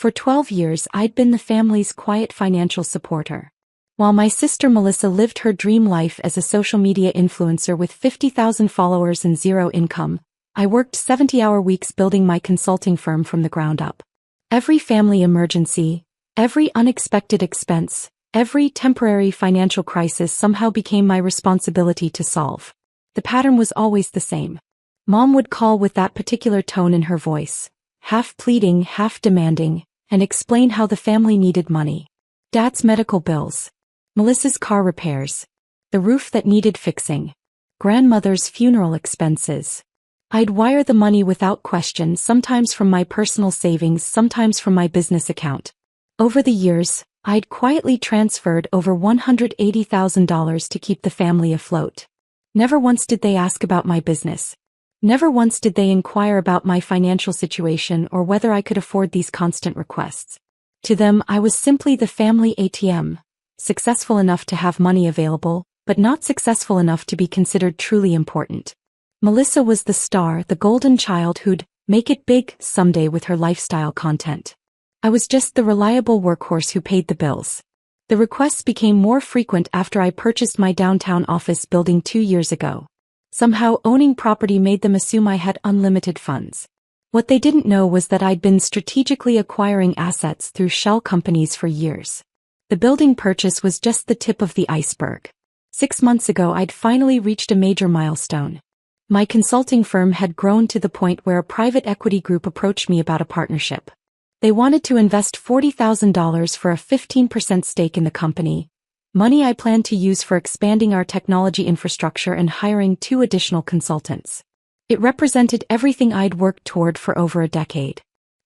For 12 years I'd been the family's quiet financial supporter. While my sister Melissa lived her dream life as a social media influencer with 50,000 followers and zero income, I worked 70-hour weeks building my consulting firm from the ground up. Every family emergency, every unexpected expense, every temporary financial crisis somehow became my responsibility to solve. The pattern was always the same. Mom would call with that particular tone in her voice, half pleading, half demanding, and explain how the family needed money. Dad's medical bills, Melissa's car repairs, the roof that needed fixing, grandmother's funeral expenses. I'd wire the money without question, sometimes from my personal savings, sometimes from my business account. Over the years, I'd quietly transferred over $180,000 to keep the family afloat. Never once did they ask about my business. Never once did they inquire about my financial situation or whether I could afford these constant requests. To them, I was simply the family ATM, successful enough to have money available, but not successful enough to be considered truly important. Melissa was the star, the golden child who'd make it big someday with her lifestyle content. I was just the reliable workhorse who paid the bills. The requests became more frequent after I purchased my downtown office building 2 years ago. Somehow owning property made them assume I had unlimited funds. What they didn't know was that I'd been strategically acquiring assets through shell companies for years. The building purchase was just the tip of the iceberg. 6 months ago I'd finally reached a major milestone. My consulting firm had grown to the point where a private equity group approached me about a partnership. They wanted to invest $40,000 for a 15% stake in the company, money I planned to use for expanding our technology infrastructure and hiring 2 additional consultants. It represented everything I'd worked toward for over a decade.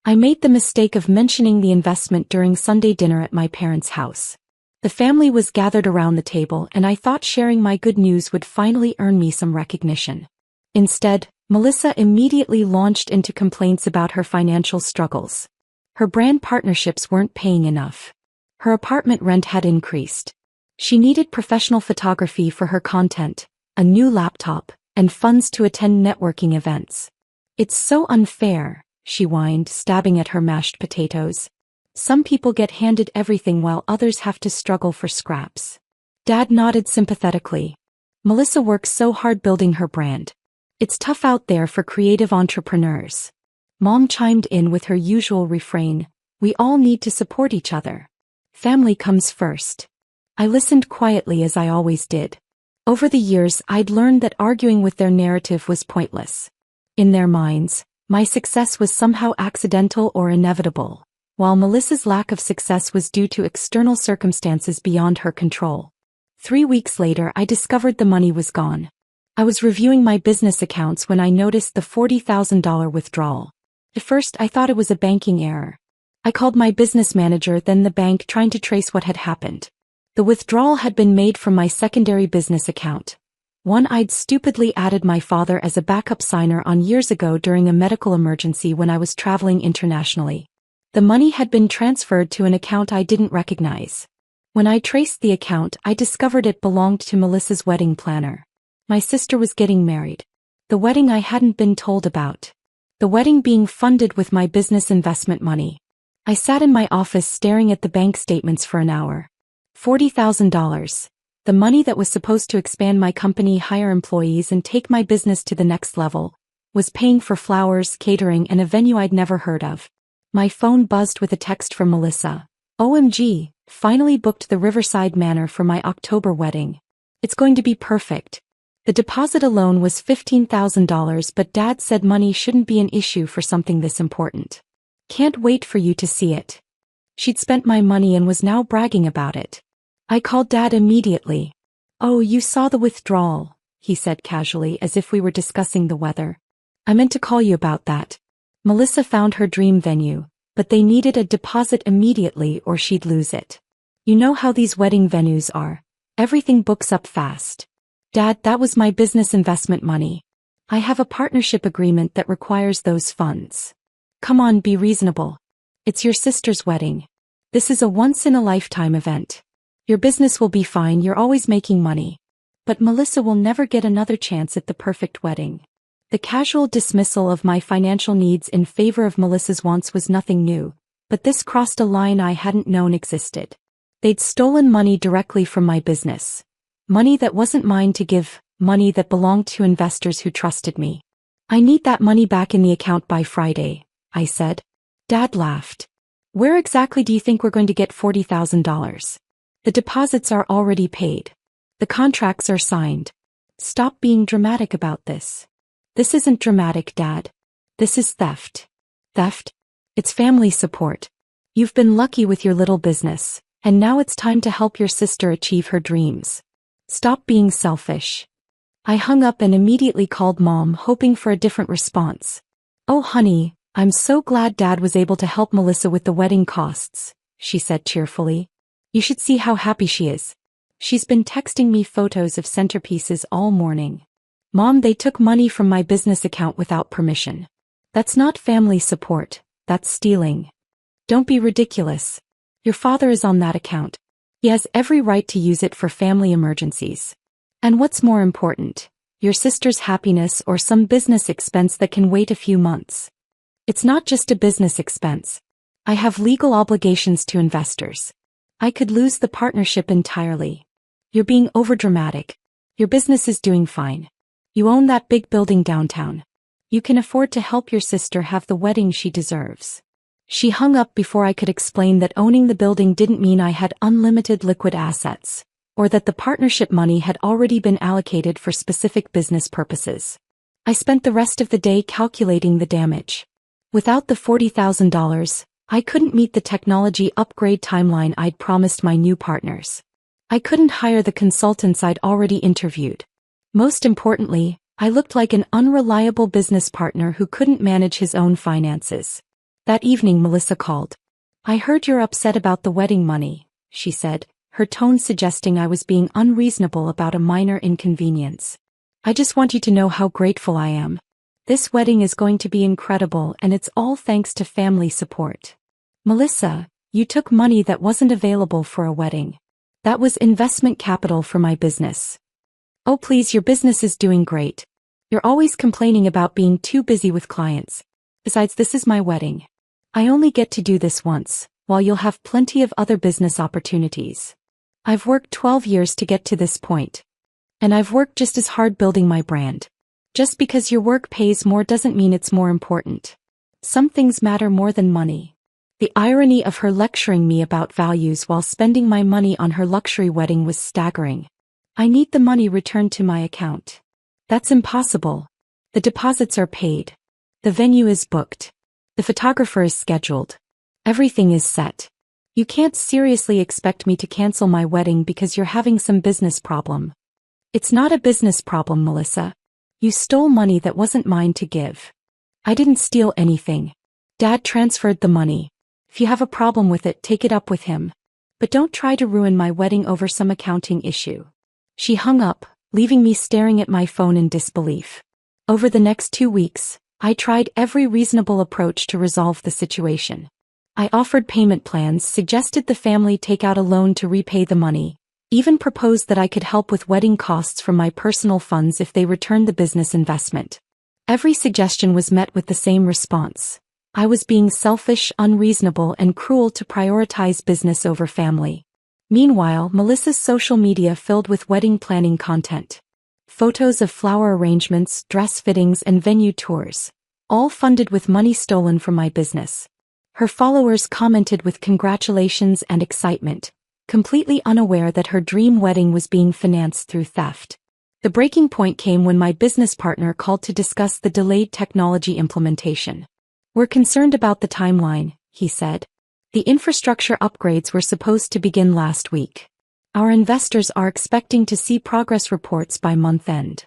I made the mistake of mentioning the investment during Sunday dinner at my parents' house. The family was gathered around the table and I thought sharing my good news would finally earn me some recognition. Instead, Melissa immediately launched into complaints about her financial struggles. Her brand partnerships weren't paying enough. Her apartment rent had increased. She needed professional photography for her content, a new laptop, and funds to attend networking events. "It's so unfair," she whined, stabbing at her mashed potatoes. "Some people get handed everything while others have to struggle for scraps." Dad nodded sympathetically. "Melissa works so hard building her brand. It's tough out there for creative entrepreneurs." Mom chimed in with her usual refrain, "We all need to support each other. Family comes first." I listened quietly as I always did. Over the years I'd learned that arguing with their narrative was pointless. In their minds, my success was somehow accidental or inevitable, while Melissa's lack of success was due to external circumstances beyond her control. 3 weeks later I discovered the money was gone. I was reviewing my business accounts when I noticed the $40,000 withdrawal. At first I thought it was a banking error. I called my business manager, then the bank, trying to trace what had happened. The withdrawal had been made from my secondary business account, one I'd stupidly added my father as a backup signer on years ago during a medical emergency when I was traveling internationally. The money had been transferred to an account I didn't recognize. When I traced the account, I discovered it belonged to Melissa's wedding planner. My sister was getting married. The wedding I hadn't been told about. The wedding being funded with my business investment money. I sat in my office staring at the bank statements for an hour. $40,000, the money that was supposed to expand my company, hire employees, and take my business to the next level, was paying for flowers, catering, and a venue I'd never heard of. My phone buzzed with a text from Melissa. "OMG, finally booked the Riverside Manor for my October wedding. It's going to be perfect." The deposit alone was $15,000, but Dad said money shouldn't be an issue for something this important. "Can't wait for you to see it." She'd spent my money and was now bragging about it. I called Dad immediately. "Oh, you saw the withdrawal," he said casually, as if we were discussing the weather. "I meant to call you about that. Melissa found her dream venue, but they needed a deposit immediately or she'd lose it. You know how these wedding venues are. Everything books up fast." "Dad, that was my business investment money. I have a partnership agreement that requires those funds. Come on, be reasonable. It's your sister's wedding. This is a once-in-a-lifetime event. Your business will be fine, you're always making money. But Melissa will never get another chance at the perfect wedding." The casual dismissal of my financial needs in favor of Melissa's wants was nothing new. But this crossed a line I hadn't known existed. They'd stolen money directly from my business. Money that wasn't mine to give, money that belonged to investors who trusted me. I need that money back in the account by Friday, I said. Dad laughed. Where exactly do you think we're going to get $40,000? The deposits are already paid. The contracts are signed. Stop being dramatic about this. This isn't dramatic, Dad. This is theft. Theft? It's family support. You've been lucky with your little business, and now it's time to help your sister achieve her dreams. Stop being selfish. I hung up and immediately called Mom, hoping for a different response. Oh honey, I'm so glad Dad was able to help Melissa with the wedding costs, she said cheerfully. You should see how happy she is. She's been texting me photos of centerpieces all morning. Mom, they took money from my business account without permission. That's not family support, that's stealing. Don't be ridiculous. Your father is on that account. He has every right to use it for family emergencies. And what's more important, your sister's happiness or some business expense that can wait a few months? It's not just a business expense. I have legal obligations to investors. I could lose the partnership entirely. You're being overdramatic. Your business is doing fine. You own that big building downtown. You can afford to help your sister have the wedding she deserves. She hung up before I could explain that owning the building didn't mean I had unlimited liquid assets, or that the partnership money had already been allocated for specific business purposes. I spent the rest of the day calculating the damage. Without the $40,000, I couldn't meet the technology upgrade timeline I'd promised my new partners. I couldn't hire the consultants I'd already interviewed. Most importantly, I looked like an unreliable business partner who couldn't manage his own finances. That evening Melissa called. I heard you're upset about the wedding money, she said, her tone suggesting I was being unreasonable about a minor inconvenience. I just want you to know how grateful I am. This wedding is going to be incredible and it's all thanks to family support. Melissa, you took money that wasn't available for a wedding. That was investment capital for my business. Oh please, your business is doing great. You're always complaining about being too busy with clients. Besides, this is my wedding. I only get to do this once, while you'll have plenty of other business opportunities. I've worked 12 years to get to this point. And I've worked just as hard building my brand. Just because your work pays more doesn't mean it's more important. Some things matter more than money. The irony of her lecturing me about values while spending my money on her luxury wedding was staggering. I need the money returned to my account. That's impossible. The deposits are paid. The venue is booked. The photographer is scheduled. Everything is set. You can't seriously expect me to cancel my wedding because you're having some business problem. It's not a business problem, Melissa. You stole money that wasn't mine to give. I didn't steal anything. Dad transferred the money. If you have a problem with it, take it up with him. But don't try to ruin my wedding over some accounting issue. She hung up, leaving me staring at my phone in disbelief. Over the next 2 weeks, I tried every reasonable approach to resolve the situation. I offered payment plans, suggested the family take out a loan to repay the money, even proposed that I could help with wedding costs from my personal funds if they returned the business investment. Every suggestion was met with the same response. I was being selfish, unreasonable, and cruel to prioritize business over family. Meanwhile, Melissa's social media filled with wedding planning content. Photos of flower arrangements, dress fittings, and venue tours, all funded with money stolen from my business. Her followers commented with congratulations and excitement, completely unaware that her dream wedding was being financed through theft. The breaking point came when my business partner called to discuss the delayed technology implementation. We're concerned about the timeline, he said. The infrastructure upgrades were supposed to begin last week. Our investors are expecting to see progress reports by month end.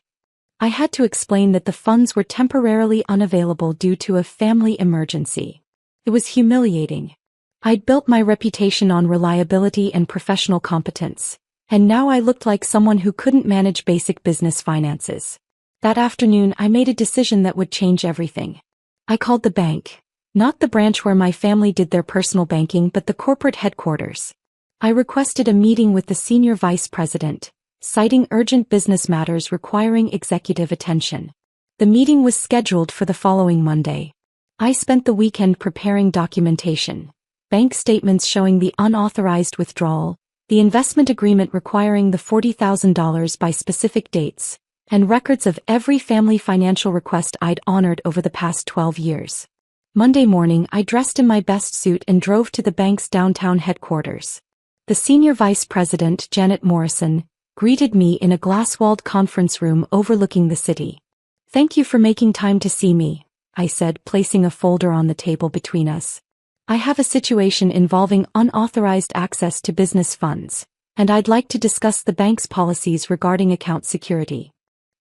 I had to explain that the funds were temporarily unavailable due to a family emergency. It was humiliating. I'd built my reputation on reliability and professional competence, and now I looked like someone who couldn't manage basic business finances. That afternoon, I made a decision that would change everything. I called the bank. Not the branch where my family did their personal banking, but the corporate headquarters. I requested a meeting with the senior vice president, citing urgent business matters requiring executive attention. The meeting was scheduled for the following Monday. I spent the weekend preparing documentation, bank statements showing the unauthorized withdrawal, the investment agreement requiring the $40,000 by specific dates, and records of every family financial request I'd honored over the past 12 years. Monday morning, I dressed in my best suit and drove to the bank's downtown headquarters. The senior vice president, Janet Morrison, greeted me in a glass-walled conference room overlooking the city. "Thank you for making time to see me," I said, placing a folder on the table between us. "I have a situation involving unauthorized access to business funds, and I'd like to discuss the bank's policies regarding account security."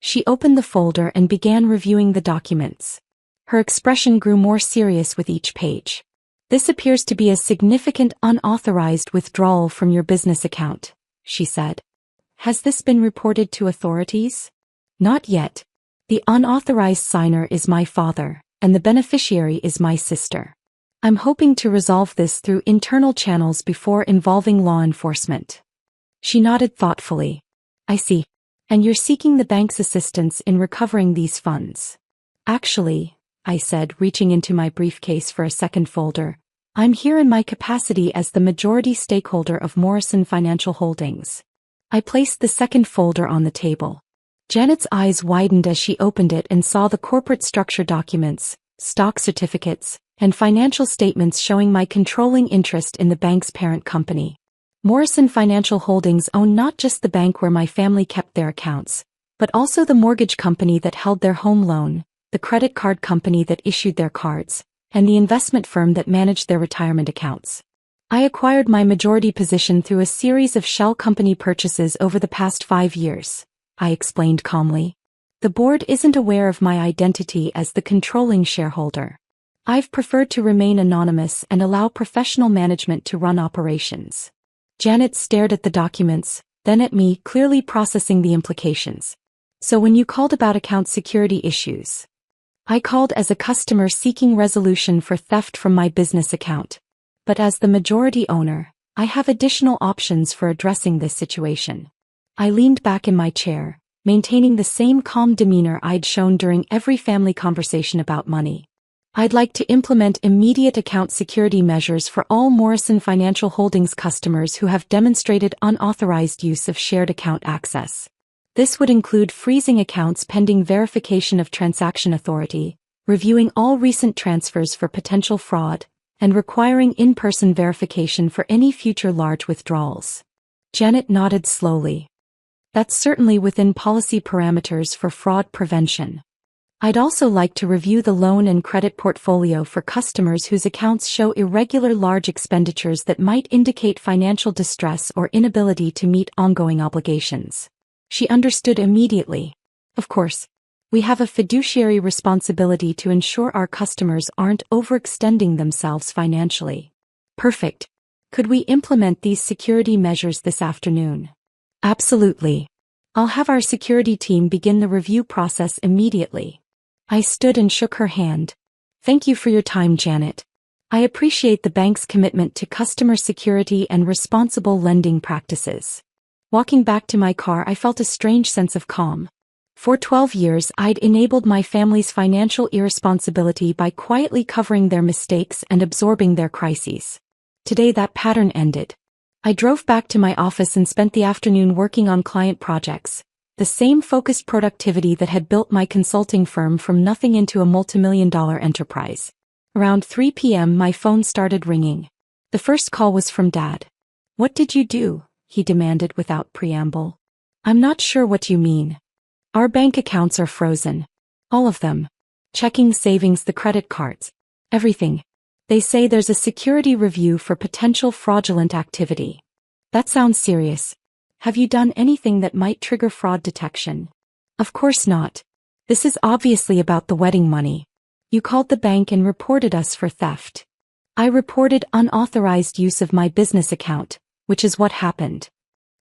She opened the folder and began reviewing the documents. Her expression grew more serious with each page. "This appears to be a significant unauthorized withdrawal from your business account," she said. "Has this been reported to authorities?" "Not yet. The unauthorized signer is my father, and the beneficiary is my sister. I'm hoping to resolve this through internal channels before involving law enforcement." She nodded thoughtfully. "I see. And you're seeking the bank's assistance in recovering these funds?" "Actually," I said, reaching into my briefcase for a second folder, "I'm here in my capacity as the majority stakeholder of Morrison Financial Holdings." I placed the second folder on the table. Janet's eyes widened as she opened it and saw the corporate structure documents, stock certificates, and financial statements showing my controlling interest in the bank's parent company. Morrison Financial Holdings own not just the bank where my family kept their accounts, but also the mortgage company that held their home loan, the credit card company that issued their cards, and the investment firm that managed their retirement accounts. I acquired my majority position through a series of shell company purchases over the past 5 years, I explained calmly. The board isn't aware of my identity as the controlling shareholder. I've preferred to remain anonymous and allow professional management to run operations. Janet stared at the documents, then at me, clearly processing the implications. "So when you called about account security issues?" "I called as a customer seeking resolution for theft from my business account. But as the majority owner, I have additional options for addressing this situation." I leaned back in my chair, maintaining the same calm demeanor I'd shown during every family conversation about money. "I'd like to implement immediate account security measures for all Morrison Financial Holdings customers who have demonstrated unauthorized use of shared account access. This would include freezing accounts pending verification of transaction authority, reviewing all recent transfers for potential fraud, and requiring in-person verification for any future large withdrawals." Janet nodded slowly. "That's certainly within policy parameters for fraud prevention. I'd also like to review the loan and credit portfolio for customers whose accounts show irregular large expenditures that might indicate financial distress or inability to meet ongoing obligations." She understood immediately. "Of course, we have a fiduciary responsibility to ensure our customers aren't overextending themselves financially." "Perfect. Could we implement these security measures this afternoon?" "Absolutely. I'll have our security team begin the review process immediately." I stood and shook her hand. "Thank you for your time, Janet. I appreciate the bank's commitment to customer security and responsible lending practices." Walking back to my car, I felt a strange sense of calm. For 12 years, I'd enabled my family's financial irresponsibility by quietly covering their mistakes and absorbing their crises. Today that pattern ended. I drove back to my office and spent the afternoon working on client projects, the same focused productivity that had built my consulting firm from nothing into a multimillion-dollar enterprise. Around 3 p.m. my phone started ringing. The first call was from Dad. "What did you do?" he demanded without preamble. "I'm not sure what you mean." "Our bank accounts are frozen. All of them. Checking, savings, the credit cards. Everything. They say there's a security review for potential fraudulent activity." "That sounds serious. Have you done anything that might trigger fraud detection?" "Of course not. This is obviously about the wedding money. You called the bank and reported us for theft." "I reported unauthorized use of my business account, which is what happened."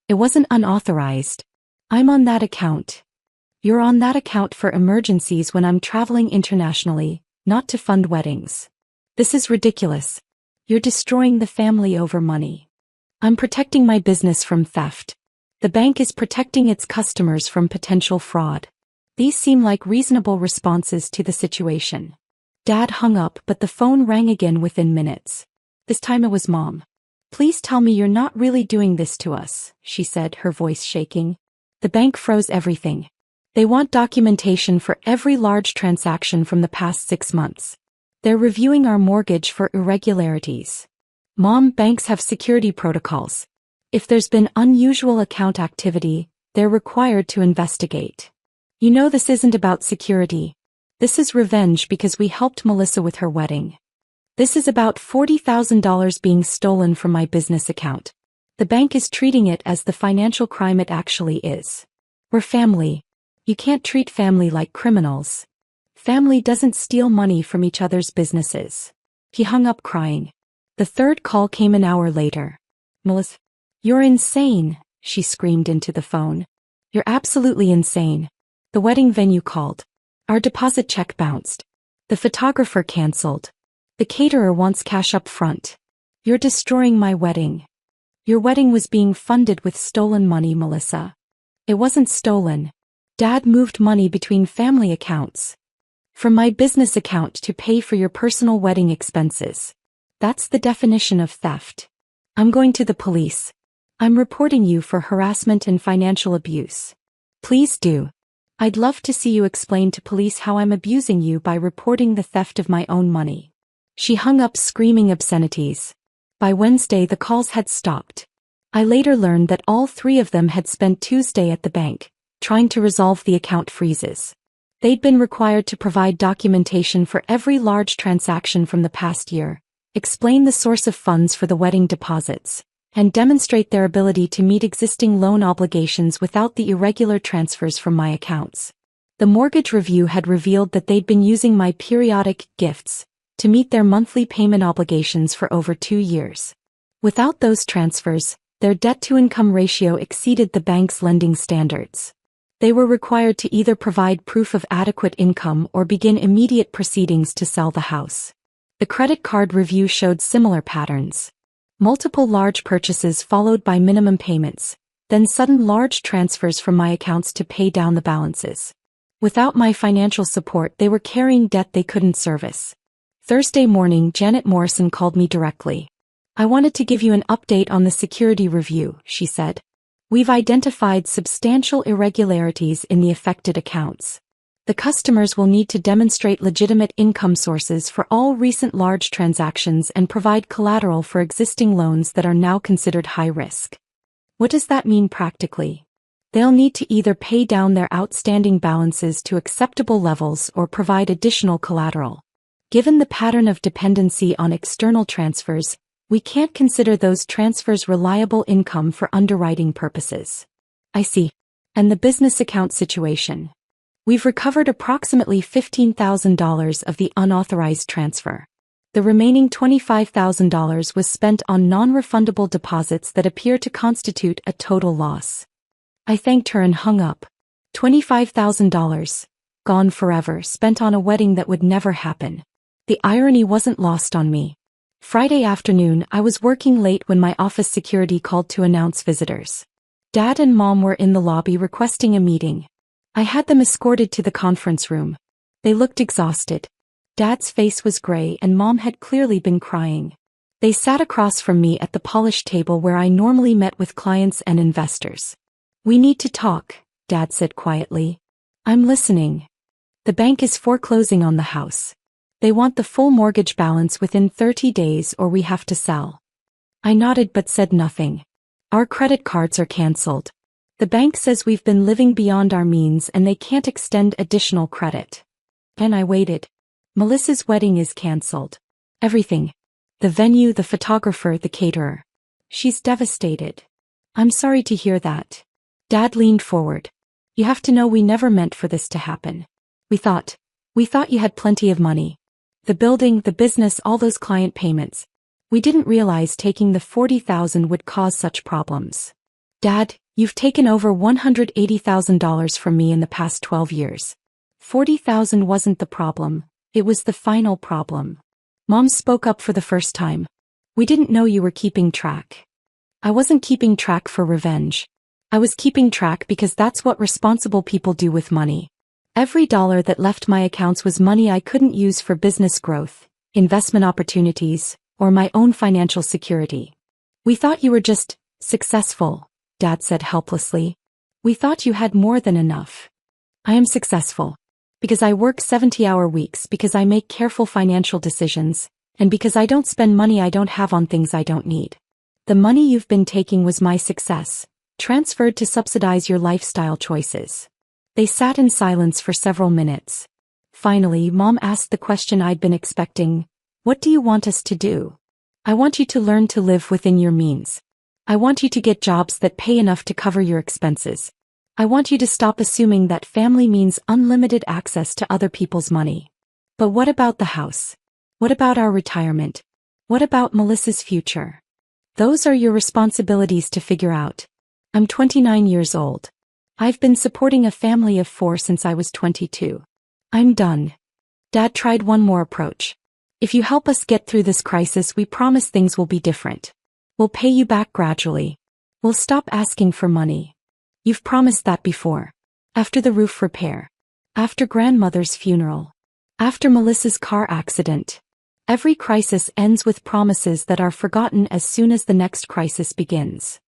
"It wasn't unauthorized. I'm on that account." "You're on that account for emergencies when I'm traveling internationally, not to fund weddings." "This is ridiculous. You're destroying the family over money." "I'm protecting my business from theft. The bank is protecting its customers from potential fraud." These seem like reasonable responses to the situation. Dad hung up, but the phone rang again within minutes. This time it was Mom. "Please tell me you're not really doing this to us," she said, her voice shaking. The bank froze everything. They want documentation for every large transaction from the past 6 months. They're reviewing our mortgage for irregularities. Mom, banks have security protocols. If there's been unusual account activity, they're required to investigate. You know this isn't about security. This is revenge because we helped Melissa with her wedding. This is about $40,000 being stolen from my business account. The bank is treating it as the financial crime it actually is. We're family. You can't treat family like criminals. Family doesn't steal money from each other's businesses. He hung up crying. The third call came an hour later. "Melissa, you're insane," she screamed into the phone. "You're absolutely insane. The wedding venue called. Our deposit check bounced. The photographer canceled. The caterer wants cash up front. You're destroying my wedding. Your wedding was being funded with stolen money, Melissa." "It wasn't stolen. Dad moved money between family accounts. From my business account to pay for your personal wedding expenses. That's the definition of theft. I'm going to the police. I'm reporting you for harassment and financial abuse. Please do. I'd love to see you explain to police how I'm abusing you by reporting the theft of my own money." She hung up screaming obscenities. By Wednesday the calls had stopped. I later learned that all 3 of them had spent Tuesday at the bank, trying to resolve the account freezes. They'd been required to provide documentation for every large transaction from the past year, explain the source of funds for the wedding deposits, and demonstrate their ability to meet existing loan obligations without the irregular transfers from my accounts. The mortgage review had revealed that they'd been using my periodic gifts to meet their monthly payment obligations for over 2 years. Without those transfers, their debt-to-income ratio exceeded the bank's lending standards. They were required to either provide proof of adequate income or begin immediate proceedings to sell the house. The credit card review showed similar patterns. Multiple large purchases followed by minimum payments, then sudden large transfers from my accounts to pay down the balances. Without my financial support, they were carrying debt they couldn't service. Thursday morning, Janet Morrison called me directly. "I wanted to give you an update on the security review," she said. "We've identified substantial irregularities in the affected accounts. The customers will need to demonstrate legitimate income sources for all recent large transactions and provide collateral for existing loans that are now considered high risk." What does that mean practically? They'll need to either pay down their outstanding balances to acceptable levels or provide additional collateral. Given the pattern of dependency on external transfers, we can't consider those transfers reliable income for underwriting purposes. "I see. And the business account situation? We've recovered approximately $15,000 of the unauthorized transfer. The remaining $25,000 was spent on non-refundable deposits that appear to constitute a total loss." I thanked her and hung up. $25,000. Gone forever, spent on a wedding that would never happen. The irony wasn't lost on me. Friday afternoon, I was working late when my office security called to announce visitors. Dad and Mom were in the lobby requesting a meeting. I had them escorted to the conference room. They looked exhausted. Dad's face was gray and Mom had clearly been crying. They sat across from me at the polished table where I normally met with clients and investors. "We need to talk," Dad said quietly. "I'm listening." "The bank is foreclosing on the house. They want the full mortgage balance within 30 days or we have to sell." I nodded but said nothing. "Our credit cards are canceled. The bank says we've been living beyond our means and they can't extend additional credit." And I waited. Melissa's wedding is canceled. Everything. The venue, the photographer, the caterer. She's devastated. "I'm sorry to hear that." Dad leaned forward. "You have to know we never meant for this to happen. We thought you had plenty of money. The building, the business, all those client payments. We didn't realize taking the $40,000 would cause such problems. Dad, you've taken over $180,000 from me in the past 12 years. $40,000 wasn't the problem, it was the final problem." Mom spoke up for the first time. "We didn't know you were keeping track." I wasn't keeping track for revenge. I was keeping track because that's what responsible people do with money. Every dollar that left my accounts was money I couldn't use for business growth, investment opportunities, or my own financial security. We thought you were just successful, Dad said helplessly. We thought you had more than enough. I am successful. Because I work 70-hour weeks, because I make careful financial decisions, and because I don't spend money I don't have on things I don't need. The money you've been taking was my success, transferred to subsidize your lifestyle choices. They sat in silence for several minutes. Finally, Mom asked the question I'd been expecting. What do you want us to do? I want you to learn to live within your means. I want you to get jobs that pay enough to cover your expenses. I want you to stop assuming that family means unlimited access to other people's money. But what about the house? What about our retirement? What about Melissa's future? Those are your responsibilities to figure out. I'm 29 years old. I've been supporting a family of 4 since I was 22. I'm done. Dad tried one more approach. If you help us get through this crisis, we promise things will be different. We'll pay you back gradually. We'll stop asking for money. You've promised that before. After the roof repair. After grandmother's funeral. After Melissa's car accident. Every crisis ends with promises that are forgotten as soon as the next crisis begins.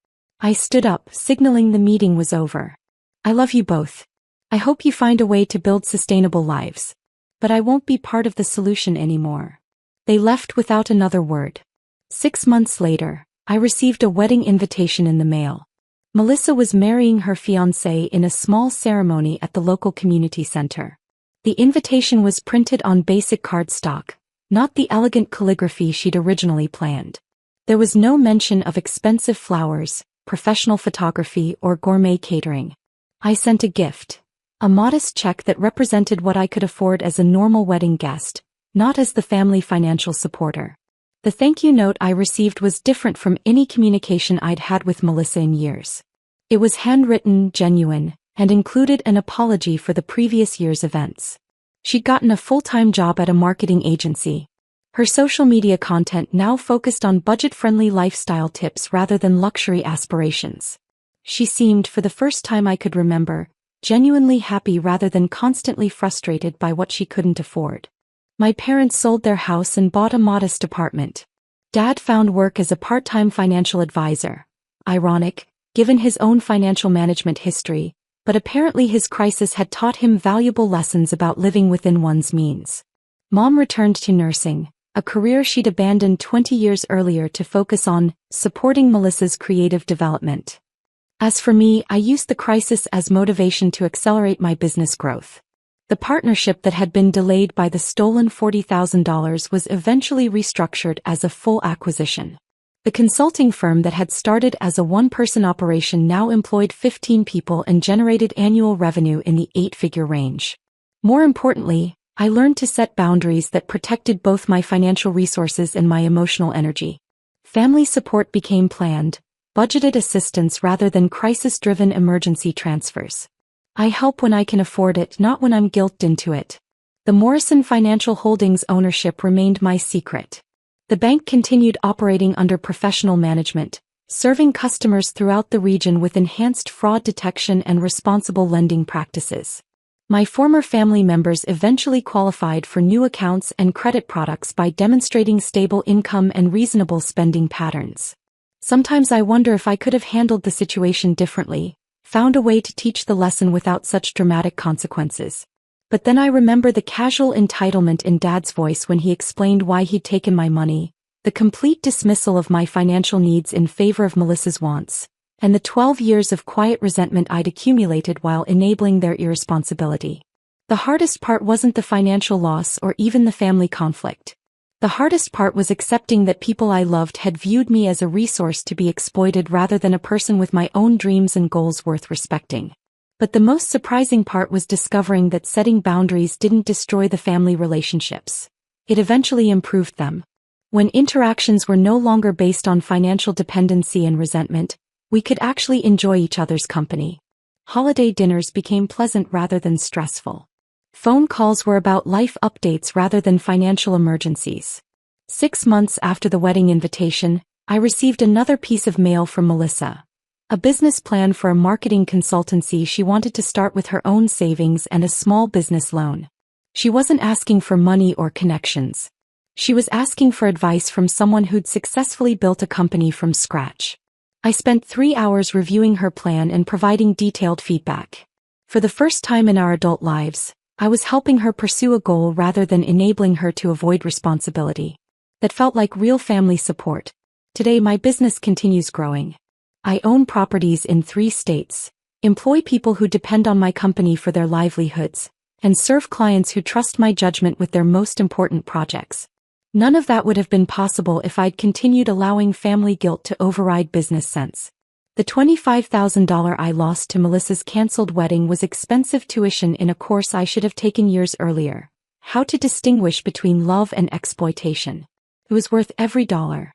I stood up, signaling the meeting was over. I love you both. I hope you find a way to build sustainable lives. But I won't be part of the solution anymore. They left without another word. 6 months later, I received a wedding invitation in the mail. Melissa was marrying her fiancé in a small ceremony at the local community center. The invitation was printed on basic cardstock, not the elegant calligraphy she'd originally planned. There was no mention of expensive flowers, professional photography, or gourmet catering. I sent a gift, a modest check that represented what I could afford as a normal wedding guest, not as the family financial supporter. The thank you note I received was different from any communication I'd had with Melissa in years. It was handwritten, genuine, and included an apology for the previous year's events. She'd gotten a full-time job at a marketing agency. Her social media content now focused on budget-friendly lifestyle tips rather than luxury aspirations. She seemed, for the first time I could remember, genuinely happy rather than constantly frustrated by what she couldn't afford. My parents sold their house and bought a modest apartment. Dad found work as a part-time financial advisor. Ironic, given his own financial management history, but apparently his crisis had taught him valuable lessons about living within one's means. Mom returned to nursing, a career she'd abandoned 20 years earlier to focus on supporting Melissa's creative development. As for me, I used the crisis as motivation to accelerate my business growth. The partnership that had been delayed by the stolen $40,000 was eventually restructured as a full acquisition. The consulting firm that had started as a one-person operation now employed 15 people and generated annual revenue in the 8-figure range. More importantly, I learned to set boundaries that protected both my financial resources and my emotional energy. Family support became planned, budgeted assistance rather than crisis-driven emergency transfers. I help when I can afford it, not when I'm guilted into it. The Morrison Financial Holdings ownership remained my secret. The bank continued operating under professional management, serving customers throughout the region with enhanced fraud detection and responsible lending practices. My former family members eventually qualified for new accounts and credit products by demonstrating stable income and reasonable spending patterns. Sometimes I wonder if I could have handled the situation differently, found a way to teach the lesson without such dramatic consequences. But then I remember the casual entitlement in Dad's voice when he explained why he'd taken my money, the complete dismissal of my financial needs in favor of Melissa's wants, and the 12 years of quiet resentment I'd accumulated while enabling their irresponsibility. The hardest part wasn't the financial loss or even the family conflict. The hardest part was accepting that people I loved had viewed me as a resource to be exploited rather than a person with my own dreams and goals worth respecting. But the most surprising part was discovering that setting boundaries didn't destroy the family relationships. It eventually improved them. When interactions were no longer based on financial dependency and resentment, we could actually enjoy each other's company. Holiday dinners became pleasant rather than stressful. Phone calls were about life updates rather than financial emergencies. 6 months after the wedding invitation, I received another piece of mail from Melissa. A business plan for a marketing consultancy she wanted to start with her own savings and a small business loan. She wasn't asking for money or connections. She was asking for advice from someone who'd successfully built a company from scratch. I spent 3 hours reviewing her plan and providing detailed feedback. For the first time in our adult lives, I was helping her pursue a goal rather than enabling her to avoid responsibility. That felt like real family support. Today my business continues growing. I own properties in 3 states, employ people who depend on my company for their livelihoods, and serve clients who trust my judgment with their most important projects. None of that would have been possible if I'd continued allowing family guilt to override business sense. The $25,000 I lost to Melissa's canceled wedding was expensive tuition in a course I should have taken years earlier. How to distinguish between love and exploitation. It was worth every dollar.